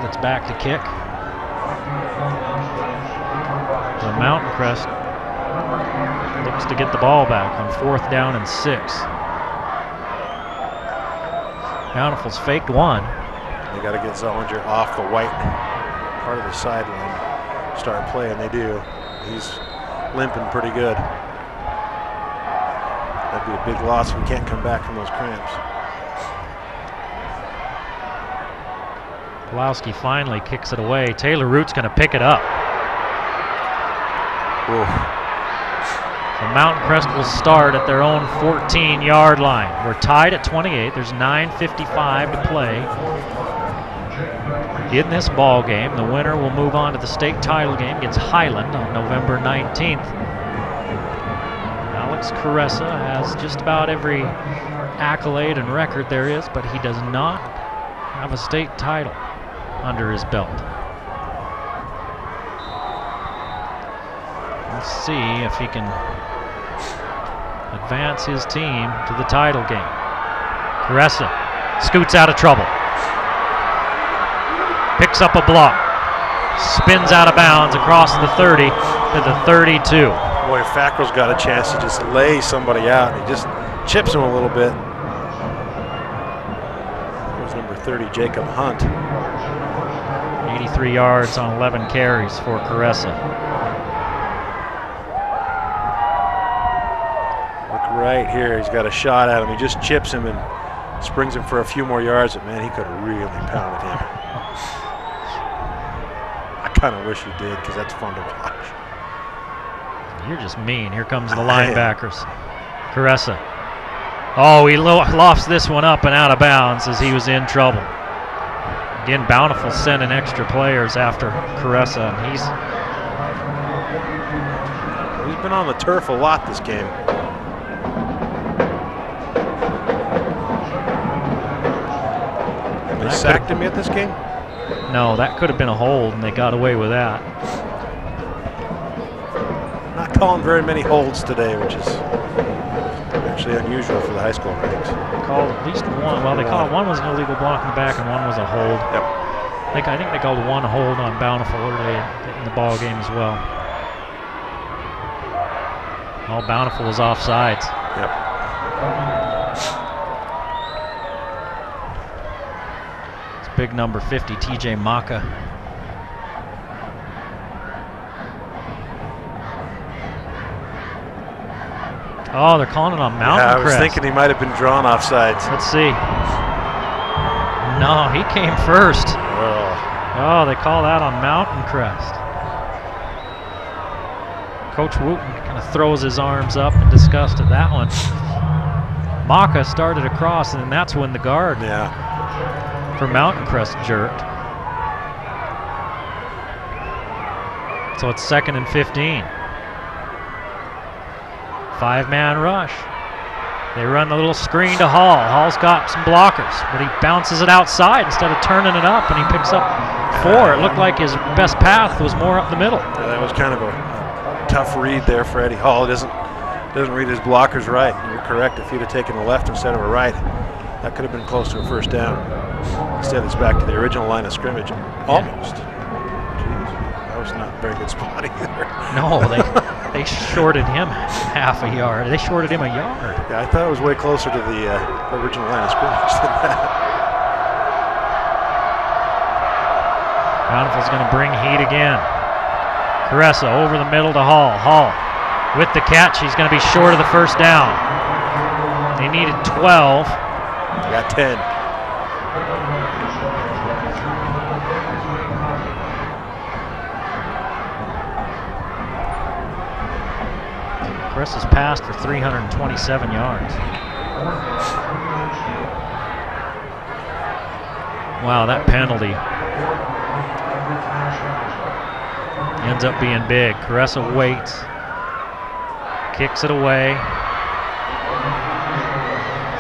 gets back to kick. The Mountain Crest looks to get the ball back on 4th down and 6. Bountiful's faked one. They got to get Zollinger off the white part of the sideline. Start playing, they do. He's limping pretty good. That'd be a big loss if we can't come back from those cramps. Pulowski finally kicks it away. Taylor Root's going to pick it up. Oof. So Mountain Crest will start at their own 14-yard line. We're tied at 28. There's 9:55 to play in this ball game. The winner will move on to the state title game against Highland on November 19th. Alex Caressa has just about every accolade and record there is, but he does not have a state title under his belt. Let's see if he can advance his team to the title game. Caressa scoots out of trouble. Picks up a block. Spins out of bounds across the 30 to the 32. Boy, Fackrell's got a chance to just lay somebody out. He just chips him a little bit. There's number 30, Jacob Hunt. 83 yards on 11 carries for Caressa. Look right here, he's got a shot at him. He just chips him and springs him for a few more yards, but man, he could have really pounded him. I kind of wish he did, because that's fun to watch. You're just mean. Here comes the linebackers. Caressa. Oh, he lofts this one up and out of bounds as he was in trouble. Again, Bountiful sending extra players after Caressa. He's been on the turf a lot this game. They sacked him yet this game? No, that could have been a hold, and they got away with that. Not calling very many holds today, which is actually unusual for the high school ranks. They called at least one. Well, they called one was an illegal block in the back, and one was a hold. Yep. I think they called one hold on Bountiful early in the ball game as well. All Bountiful was offsides. Yep. It's big number 50, TJ Maka. Oh, they're calling it on Mountain Crest. I was thinking he might have been drawn offsides. Let's see. No, he came first. Oh, they call that on Mountain Crest. Coach Wooten kind of throws his arms up in disgust at that one. Maka started across, and then that's when the guard for Mountain Crest jerked. So it's 2nd and 15. 5-man rush. They run the little screen to Hall. Hall's got some blockers, but he bounces it outside instead of turning it up, and he picks up 4. It looked like his best path was more up the middle. Yeah, that was kind of a tough read there for Eddie Hall. Doesn't read his blockers right. You're correct. If he'd have taken a left instead of a right, that could have been close to a first down. Instead, it's back to the original line of scrimmage. Almost. Jeez, that was not a very good spot either. No, they shorted him half a yard. They shorted him a yard. Yeah, I thought it was way closer to the original line of scrimmage than that. Bountiful's going to bring heat again. Caressa over the middle to Hall. Hall with the catch. He's going to be short of the first down. They needed 12. They got 10. Caressa's passed for 327 yards. Wow, that penalty ends up being big. Caressa waits, kicks it away.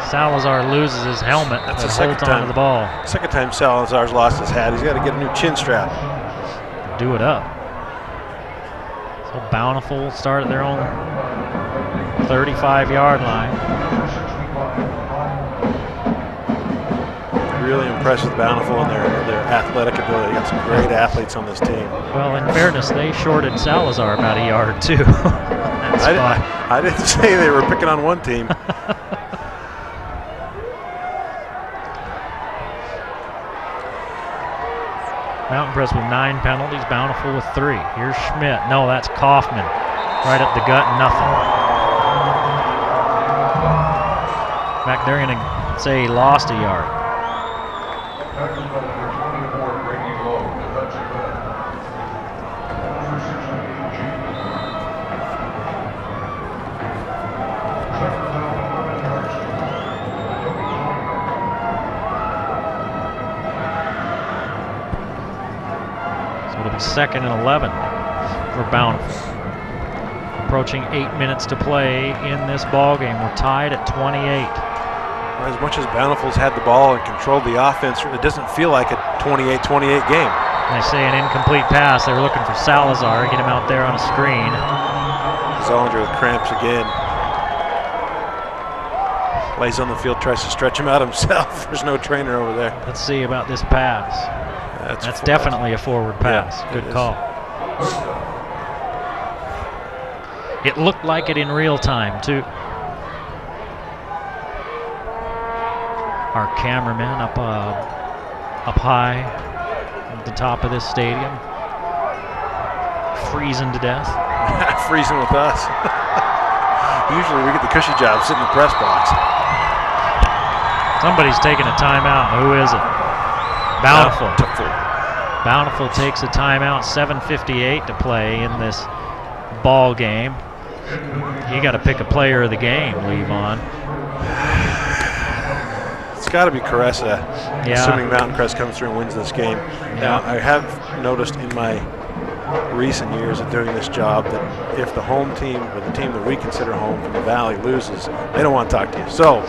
Salazar loses his helmet. That's the second time to the ball. Second time Salazar's lost his hat. He's got to get a new chin strap. Do it up. So Bountiful will start at their own 35-yard line. really impressed with Bountiful and their athletic ability. They got some great athletes on this team. Well, in fairness, they shorted Salazar about a yard, too. I didn't say they were picking on one team. Mountain Crest with 9 penalties, Bountiful with 3. Here's Schmidt. No, that's Kaufman. Right up the gut, nothing. In fact, they're going to say he lost a yard. So it'll be 2nd and 11 for Bountiful. Approaching 8 minutes to play in this ball game. We're tied at 28. As much as Bountiful's had the ball and controlled the offense, it doesn't feel like a 28-28 game. They say an incomplete pass. They were looking for Salazar, get him out there on a screen. Zollinger with cramps again. Lays on the field, tries to stretch him out himself. There's no trainer over there. Let's see about this pass. That's definitely a forward pass. Yeah, good call. It looked like it in real time, too. Our cameraman up high at the top of this stadium, freezing to death. Freezing with us. Usually we get the cushy job sitting in the press box. Somebody's taking a timeout. Who is it? Bountiful. Bountiful takes a timeout. 7:58 to play in this ball game. You got to pick a player of the game, Levon. It's got to be Caressa, yeah. Assuming Mountain Crest comes through and wins this game. Yeah. Now, I have noticed in my recent years of doing this job that if the home team or the team that we consider home from the Valley loses, they don't want to talk to you. So,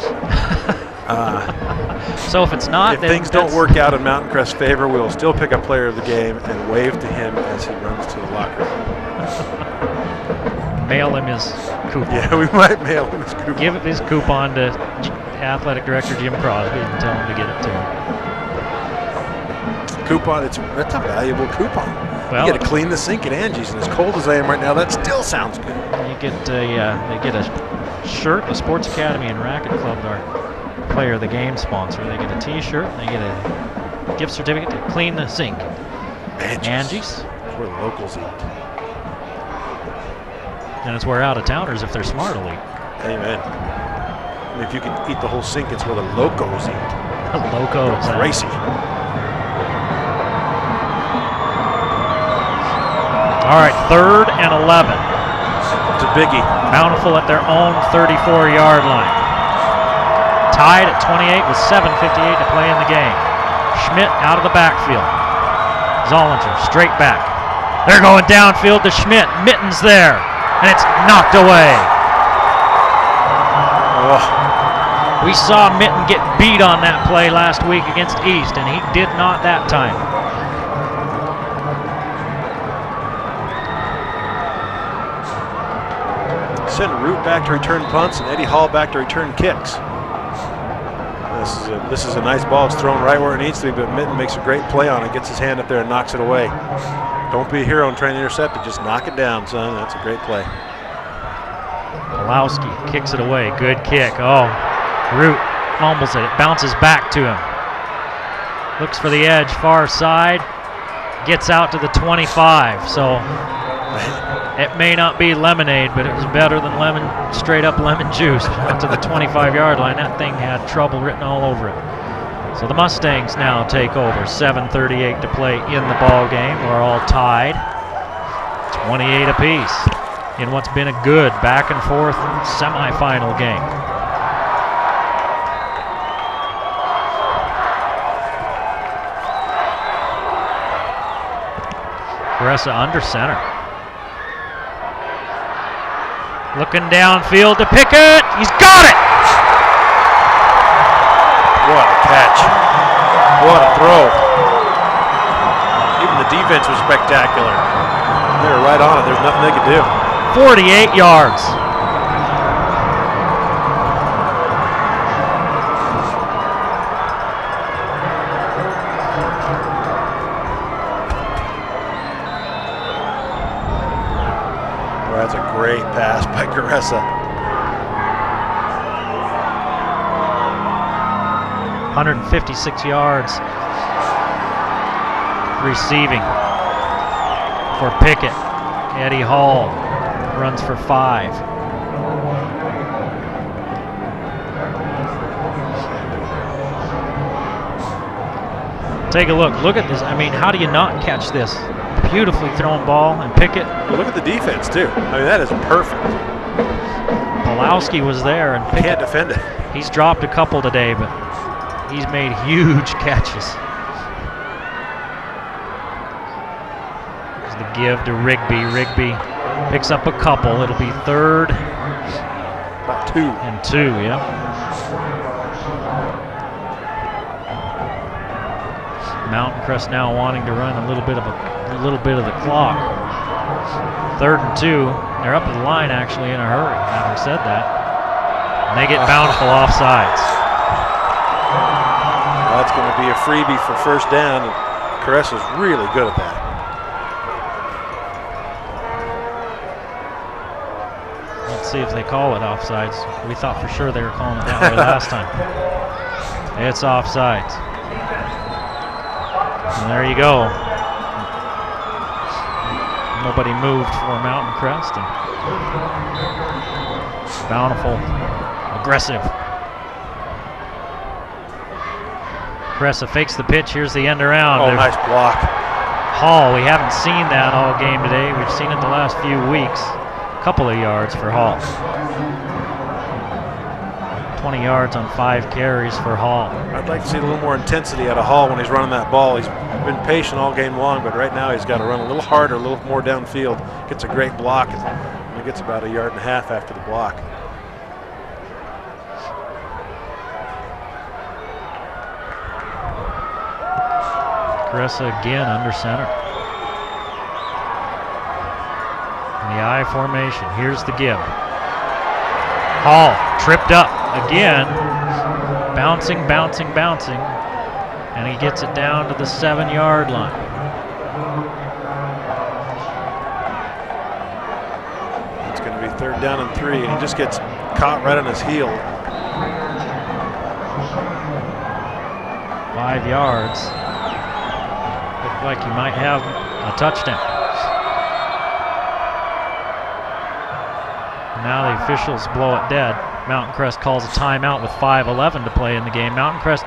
so if it's not, if things don't work out in Mountain Crest's favor, we'll still pick a player of the game and wave to him as he runs to the locker room. mail him his coupon. Yeah, we might mail him his coupon. Give his coupon to athletic director Jim Crosby and tell him to get it to him. Coupon, that's a valuable coupon. Well, you got to clean the sink at Angie's, and as cold as I am right now, that still sounds good. You get they get a shirt. The Sports Academy and Racket Club, our player of the game sponsor. They get a T-shirt. And they get a gift certificate to clean the sink. Angie's. That's where the locals eat. And it's where out-of-towners, if they're smart, will eat. Amen. And if you can eat the whole sink, it's where the locos eat. Locos. It's racy. All right, 3rd and 11. It's a biggie. Bountiful at their own 34-yard line. Tied at 28 with 7:58 to play in the game. Schmidt out of the backfield. Zollinger straight back. They're going downfield to Schmidt. Mitten's there, and it's knocked away. Oh. We saw Mitten get beat on that play last week against East, and he did not that time. Send Root back to return punts and Eddie Hall back to return kicks. This is a nice ball. It's thrown right where it needs to be, but Mitten makes a great play on it, gets his hand up there and knocks it away. Don't be a hero and try to intercept it. Just knock it down, son. That's a great play. Pulowski kicks it away. Good kick. Oh, Root fumbles it. It bounces back to him. Looks for the edge, far side. Gets out to the 25. So it may not be lemonade, but it was better than straight up lemon juice. Went to the 25-yard line. That thing had trouble written all over it. So the Mustangs now take over. 7:38 to play in the ball game. We're all tied. 28 apiece in what's been a good back and forth semifinal game. Caressa under center. Looking downfield to Pickett. He's got it! What a catch. What a throw. Even the defense was spectacular. They were right on it. There's nothing they could do. 48 yards. Great pass by Caressa. 156 yards receiving for Pickett. Eddie Hall runs for 5. Take a look. Look at this. I mean, how do you not catch this? Beautifully thrown ball, and Pickett. Well, look at the defense, too. I mean, that is perfect. Pulowski was there, and Pickett Can't defend it. He's dropped a couple today, but he's made huge catches. There's the give to Rigby. Rigby picks up a couple. It'll be 3rd About 2. and 2, yeah. Mountain Crest now wanting to run a little bit of the clock. 3rd and 2. They're up to the line actually in a hurry. Having said that, and they get Bountiful offsides. Well, that's going to be a freebie for first down, and Caressa's really good at that. Let's see if they call it offsides. We thought for sure they were calling it that way last time. It's offsides. And there you go. Nobody moved for Mountain Crest. And Bountiful, aggressive. Cressa fakes the pitch. Here's the end around. Oh, nice block. Hall, we haven't seen that all game today. We've seen it the last few weeks. A couple of yards for Hall. 20 yards on 5 carries for Hall. I'd like to see a little more intensity out of Hall when he's running that ball. He's been patient all game long, but right now he's got to run a little harder, a little more downfield. Gets a great block, and he gets about 1.5 yards after the block. Caressa again under center. In the I formation. Here's the give. Hall tripped up again. Bouncing. And he gets it down to the 7-yard line. It's going to be 3rd down and 3, and he just gets caught right on his heel. 5 yards. Looked like he might have a touchdown. Now the officials blow it dead. Mountain Crest calls a timeout with 5:11 to play in the game. Mountain Crest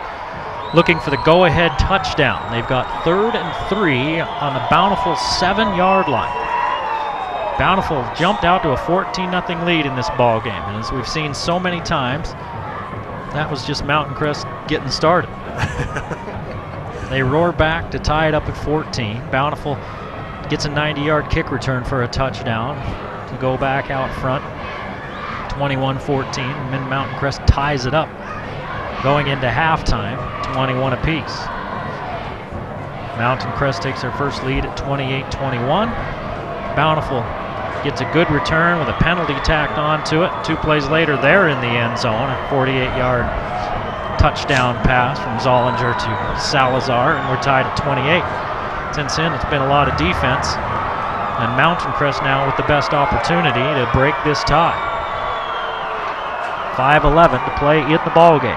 looking for the go-ahead touchdown. They've got 3rd and 3 on the Bountiful 7-yard line. Bountiful jumped out to a 14-0 lead in this ball game, and as we've seen so many times, that was just Mountain Crest getting started. They roar back to tie it up at 14. Bountiful gets a 90-yard kick return for a touchdown to go back out front, 21-14. And then Mountain Crest ties it up going into halftime, 21 apiece. Mountain Crest takes their first lead at 28-21. Bountiful gets a good return with a penalty tacked onto it. 2 plays later, they're in the end zone. A 48-yard touchdown pass from Zollinger to Salazar, and we're tied at 28. Since then, it's been a lot of defense, and Mountain Crest now with the best opportunity to break this tie. 5:11 to play in the ball game.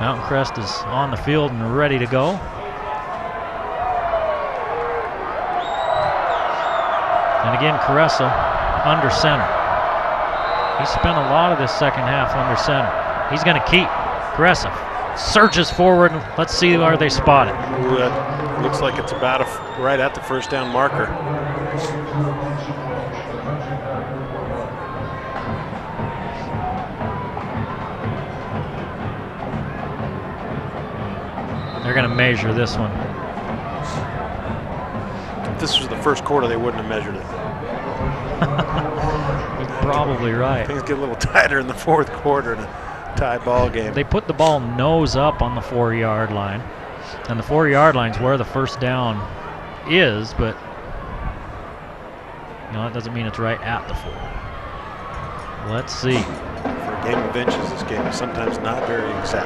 Mountain Crest is on the field and ready to go. And again, Caressa under center. He spent a lot of this second half under center. He's going to keep. Caressa surges forward. Let's see where they spot it. Ooh, that looks like it's about right at the first down marker. They're going to measure this one. If this was the first quarter, they wouldn't have measured it. You're probably right. Things get a little tighter in the 4th quarter in a tie ball game. They put the ball nose up on the 4-yard line, and the 4-yard line is where the first down is, but that doesn't mean it's right at the 4. Let's see. For a game of inches, this game is sometimes not very exact.